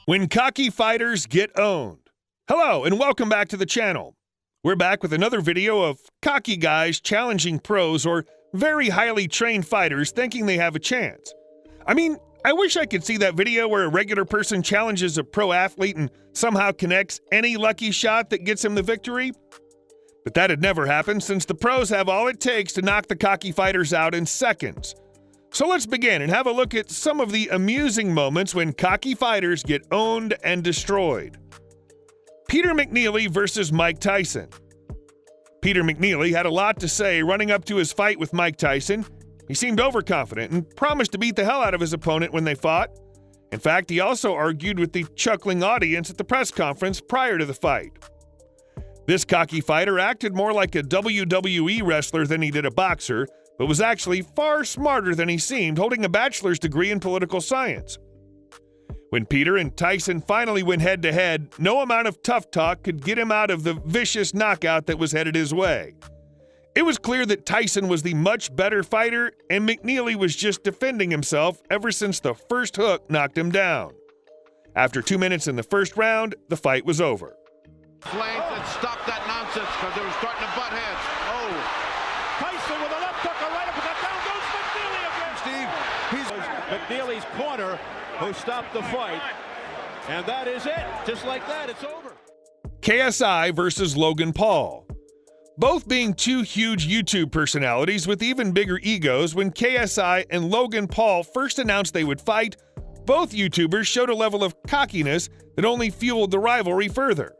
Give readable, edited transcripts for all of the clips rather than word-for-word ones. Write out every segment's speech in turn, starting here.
When cocky fighters get owned. Hello, and welcome back to the channel. We're back with another video of cocky guys challenging pros or very highly trained fighters thinking they have a chance. I mean, I wish I could see that video where a regular person challenges a pro athlete and somehow connects any lucky shot that gets him the victory. But that'd never happen since the pros have all it takes to knock the cocky fighters out in seconds. So let's begin and have a look at some of the amusing moments when cocky fighters get owned and destroyed. Peter Mcneely versus Mike Tyson. Peter Mcneely had a lot to say running up to his fight with Mike Tyson. He seemed overconfident and promised to beat the hell out of his opponent when they fought. In fact, he also argued with the chuckling audience at the press conference prior to the fight. This cocky fighter acted more like a WWE wrestler than he did a boxer, but was actually far smarter than he seemed, holding a bachelor's degree in political science. When Peter and Tyson finally went head-to-head, no amount of tough talk could get him out of the vicious knockout that was headed his way. It was clear that Tyson was the much better fighter, and Mcneely was just defending himself ever since the first hook knocked him down. After 2 minutes in the first round, the fight was over. Flanked and stopped that nonsense because they were starting to butt heads. Oh, Tyson with a left hook, a right uppercut, down goes Mcneely again. Steve, he's Mcneely's corner who stopped the fight, and that is it. Just like that, it's over. KSI versus Logan Paul. Both being two huge YouTube personalities with even bigger egos, when KSI and Logan Paul first announced they would fight, both YouTubers showed a level of cockiness that only fueled the rivalry further.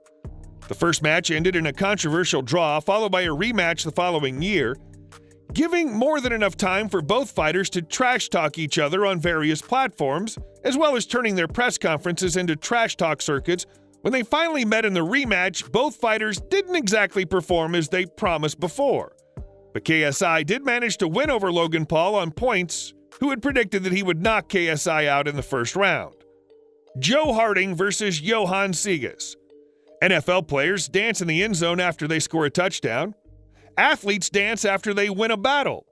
The first match ended in a controversial draw, followed by a rematch the following year, giving more than enough time for both fighters to trash talk each other on various platforms, as well as turning their press conferences into trash talk circuits. When they finally met in the rematch, both fighters didn't exactly perform as they promised before. But KSI did manage to win over Logan Paul on points, who had predicted that he would knock KSI out in the first round. Joe Harding versus Johannes Segas. NFL players dance in the end zone after they score a touchdown. Athletes dance after they win a battle.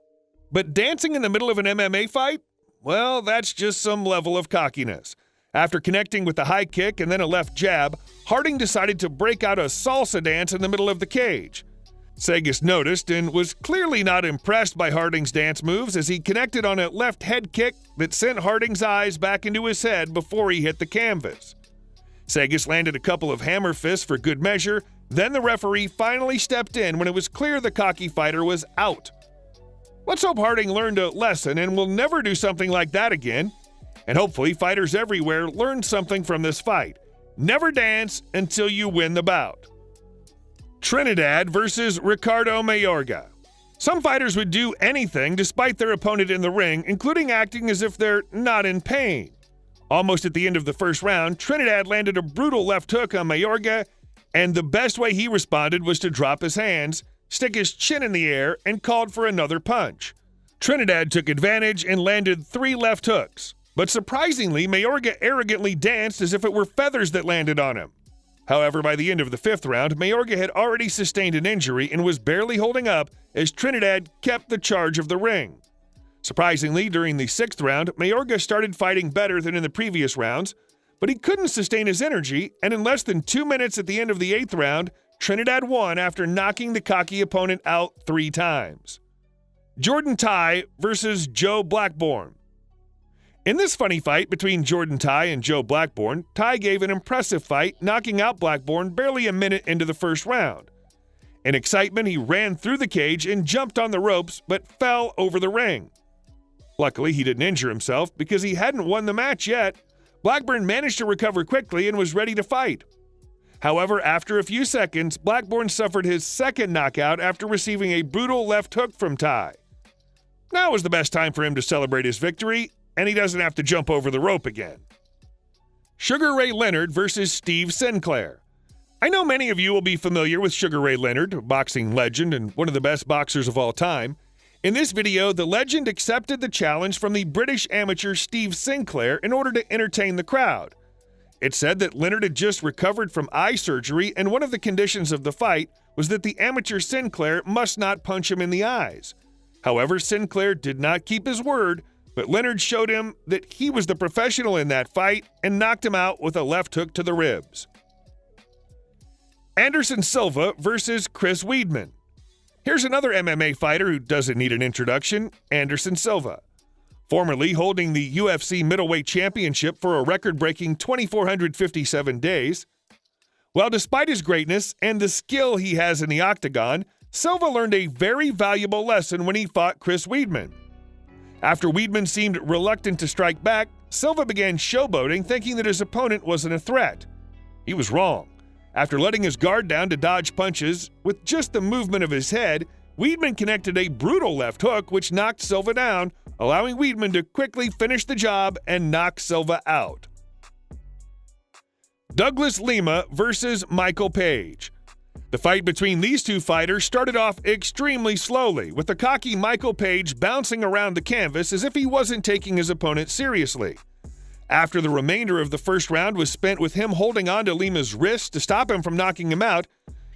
But dancing in the middle of an MMA fight? Well, that's just some level of cockiness. After connecting with a high kick and then a left jab, Harding decided to break out a salsa dance in the middle of the cage. Segas noticed and was clearly not impressed by Harding's dance moves as he connected on a left head kick that sent Harding's eyes back into his head before he hit the canvas. Segas landed a couple of hammer fists for good measure, then the referee finally stepped in when it was clear the cocky fighter was out. Let's hope Harding learned a lesson and will never do something like that again. And hopefully fighters everywhere learn something from this fight. Never dance until you win the bout. Trinidad versus Ricardo Mayorga. Some fighters would do anything despite their opponent in the ring, including acting as if they're not in pain. Almost at the end of the first round, Trinidad landed a brutal left hook on Mayorga, and the best way he responded was to drop his hands, stick his chin in the air, and called for another punch. Trinidad took advantage and landed 3 left hooks. But surprisingly, Mayorga arrogantly danced as if it were feathers that landed on him. However, by the end of the 5th round, Mayorga had already sustained an injury and was barely holding up as Trinidad kept the charge of the ring. Surprisingly, during the 6th round, Mayorga started fighting better than in the previous rounds, but he couldn't sustain his energy, and in less than 2 minutes at the end of the 8th round, Trinidad won after knocking the cocky opponent out 3 times. Jordan Tai versus Joe Blackburn. In this funny fight between Jordan Tai and Joe Blackburn, Tai gave an impressive fight, knocking out Blackburn barely a minute into the first round. In excitement, he ran through the cage and jumped on the ropes, but fell over the ring. Luckily, he didn't injure himself because he hadn't won the match yet. Blackburn managed to recover quickly and was ready to fight. However, after a few seconds, Blackburn suffered his second knockout after receiving a brutal left hook from Tai. Now was the best time for him to celebrate his victory, and he doesn't have to jump over the rope again. Sugar Ray Leonard versus Steve Sinclair. I know many of you will be familiar with Sugar Ray Leonard, a boxing legend and one of the best boxers of all time. In this video, the legend accepted the challenge from the British amateur Steve Sinclair in order to entertain the crowd. It said that Leonard had just recovered from eye surgery, and one of the conditions of the fight was that the amateur Sinclair must not punch him in the eyes. However, Sinclair did not keep his word, but Leonard showed him that he was the professional in that fight and knocked him out with a left hook to the ribs. Anderson Silva versus Chris Weidman. Here's another MMA fighter who doesn't need an introduction, Anderson Silva. Formerly holding the UFC middleweight championship for a record-breaking 2,457 days. Well, despite his greatness and the skill he has in the octagon, Silva learned a very valuable lesson when he fought Chris Weidman. After Weidman seemed reluctant to strike back, Silva began showboating, thinking that his opponent wasn't a threat. He was wrong. After letting his guard down to dodge punches, with just the movement of his head, Weidman connected a brutal left hook which knocked Silva down, allowing Weidman to quickly finish the job and knock Silva out. Douglas Lima versus Michael Page. The fight between these two fighters started off extremely slowly, with the cocky Michael Page bouncing around the canvas as if he wasn't taking his opponent seriously. After the remainder of the first round was spent with him holding on to Lima's wrist to stop him from knocking him out,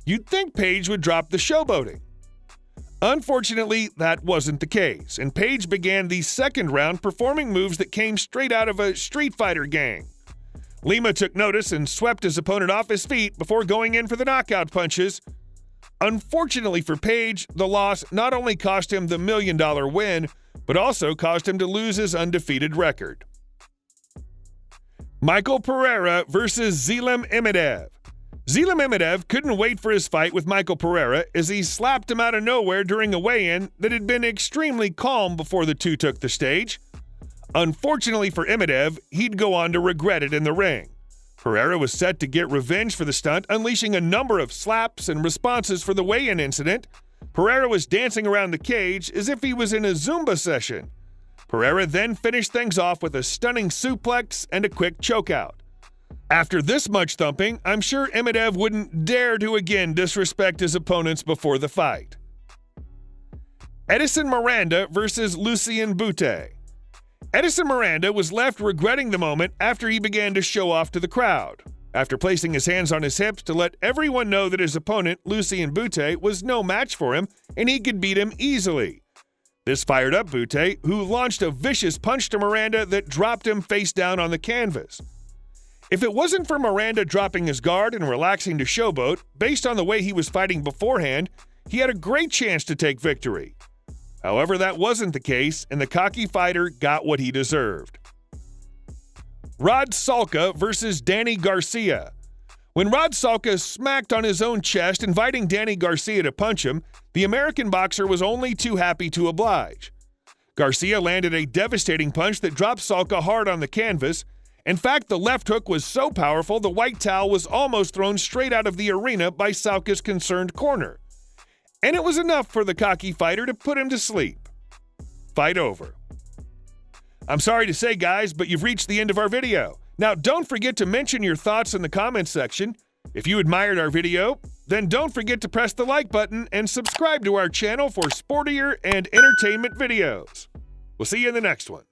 you'd think Page would drop the showboating. Unfortunately, that wasn't the case, and Page began the second round performing moves that came straight out of a Street Fighter gang. Lima took notice and swept his opponent off his feet before going in for the knockout punches. Unfortunately for Page, the loss not only cost him the $1 million win, but also caused him to lose his undefeated record. Michael Pereira versus Zelim. Zelim couldn't wait for his fight with Michael Pereira as he slapped him out of nowhere during a weigh-in that had been extremely calm before the two took the stage. Unfortunately for Imadaev, he'd go on to regret it in the ring. Pereira was set to get revenge for the stunt, unleashing a number of slaps and responses for the weigh-in incident. Pereira was dancing around the cage as if he was in a Zumba session. Pereira then finished things off with a stunning suplex and a quick chokeout. After this much thumping, I'm sure Imadaev wouldn't dare to again disrespect his opponents before the fight. Edison Miranda versus Lucian Boote. Edison Miranda was left regretting the moment after he began to show off to the crowd. After placing his hands on his hips to let everyone know that his opponent, Lucian Boote, was no match for him and he could beat him easily. This fired up Boote, who launched a vicious punch to Miranda that dropped him face down on the canvas. If it wasn't for Miranda dropping his guard and relaxing to showboat, based on the way he was fighting beforehand, he had a great chance to take victory. However, that wasn't the case, and the cocky fighter got what he deserved. Rod Salka versus Danny Garcia. When Rod Salka smacked on his own chest, inviting Danny Garcia to punch him, the American boxer was only too happy to oblige. Garcia landed a devastating punch that dropped Salka hard on the canvas. In fact, the left hook was so powerful the white towel was almost thrown straight out of the arena by Salka's concerned corner. And it was enough for the cocky fighter to put him to sleep. Fight over. I'm sorry to say, guys, but you've reached the end of our video. Now, don't forget to mention your thoughts in the comments section. If you admired our video, then don't forget to press the like button and subscribe to our channel for sportier and entertainment videos. We'll see you in the next one.